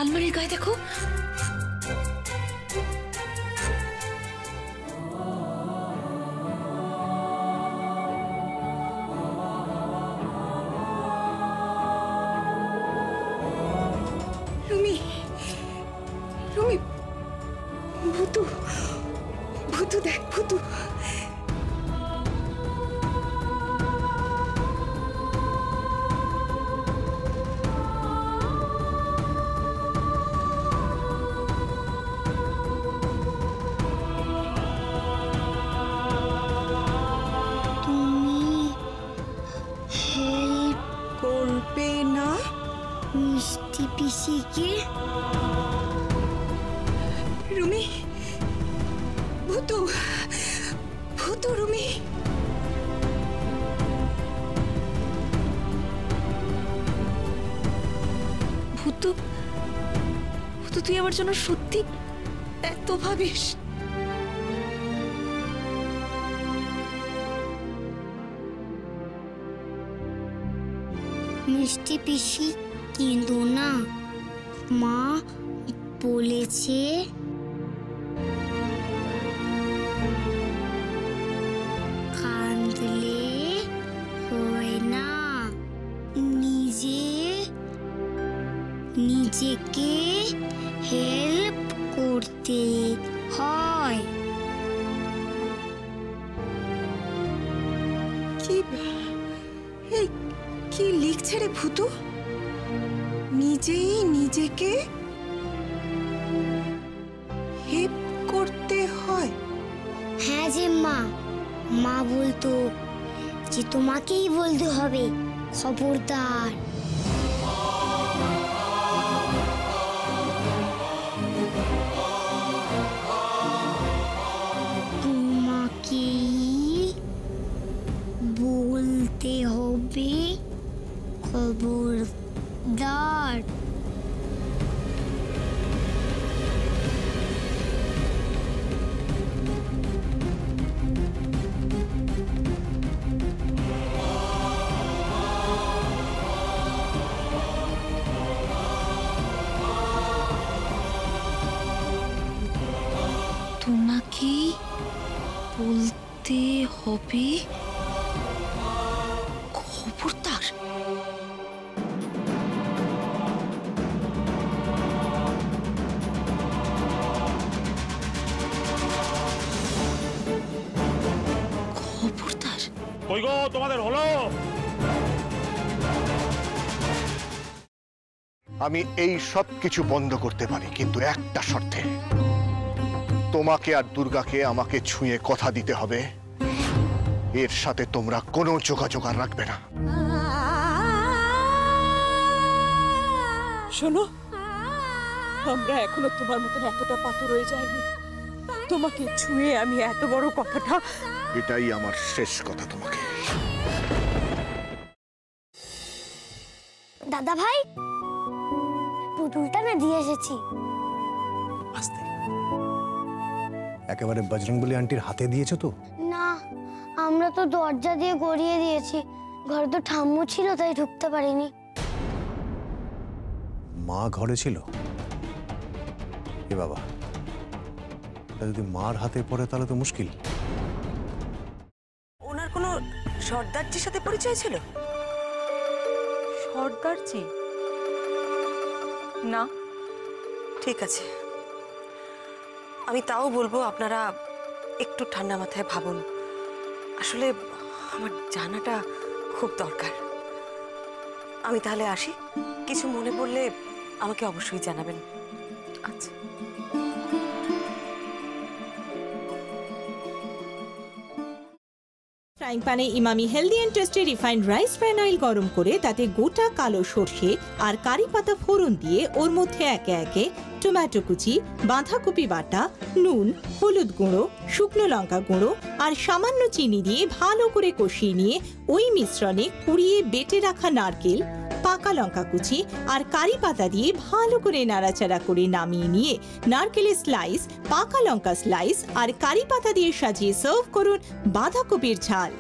আলমারির গায়ে দেখো। রুমি, রুমি, ভূতু, ভূতু দেখ, ভূতু। মিষ্টি পিসিকে। রুমি, ভূতু, ভূতু, রুমি। ভূতু, ভূতু, তুই আমার জন্য সত্যি এত ভাবিস? মিষ্টি পিসি কিন্তু না, মা বলেছে কাঁদলে হয় না, নিজেকে হেল্প করতে হয়। কি লিখছে রে ভূতু? নিজেই নিজেকে হেল্প করতে হয়? হ্যাঁ যে মা বলতো যে তোমাকেই বলতে হবে, খবরদার। তোমাকেই বলতে হবে, খবরদার। তোমাকে বলতে হবে, খবরদার। খবরদার কই গো, তোমাদের হলো? আমি এই সব কিছু বন্ধ করতে পারি, কিন্তু একটা শর্তে। তোমাকে আর দুর্গাকে আমাকে ছুঁয়ে কথা দিতে হবে, এর সাথে তোমরা কোনো যোগাযোগ আর রাখবে না। শোনো, আমরা এখনো তোমার মতন এতটা পাথর হয়ে যায়নি। তোমাকে ছুঁয়ে আমি এত বড় কথাটা, এটাই আমার শেষ কথা তোমাকে। দাদা ভাই, পুতুলটা না দিয়ে এসেছি। আস্তে, একেবারে বজরংবলী আন্টির হাতে দিয়েছো তো? না, আমরা তো দরজা দিয়ে গড়িয়ে দিয়েছি। ঘরে তো ঠাম্মু ছিল, তাই ঢুকতে পারিনি। মা ঘরে ছিল? এ বাবা, যদি মার হাতে পড়ে তাহলে তো মুশকিল। ওনার কোনো সর্দারজির সাথে পরিচয় ছিল? সর্দারজি? না। ঠিক আছে, আমি তাও বলবো আপনারা একটু ঠান্ডা মাথায় ভাবুন। আসলে আমার জানাটা খুব দরকার। আমি তাহলে আসি, কিছু মনে পড়লে আমাকে অবশ্যই জানাবেন। আচ্ছা। ফ্রাইং প্যানে Emami healthy and tasty refined rice bran oil গরম করে তাতে গোটা কালো সর্ষে আর কারি পাতা ফোড়ন দিয়ে ওর মধ্যে একে একে টমেটো কুচি, বাঁধাকপি বাটা, নুন, হলুদ গুঁড়ো, শুকনো লঙ্কা গুঁড়ো আর সামান্য চিনি দিয়ে ভালো করে কষিয়ে নিয়ে ওই মিশ্রণে কুড়িয়ে বেটে রাখা নারকেল, পাকা লঙ্কা কুচি আর কারি পাতা দিয়ে ভালো করে নাড়াচাড়া করে নামিয়ে নিয়ে নারকেলের স্লাইস, পাকা লঙ্কা স্লাইস আর কারি পাতা দিয়ে সাজিয়ে সার্ভ করুন বাঁধাকপির ঝাল।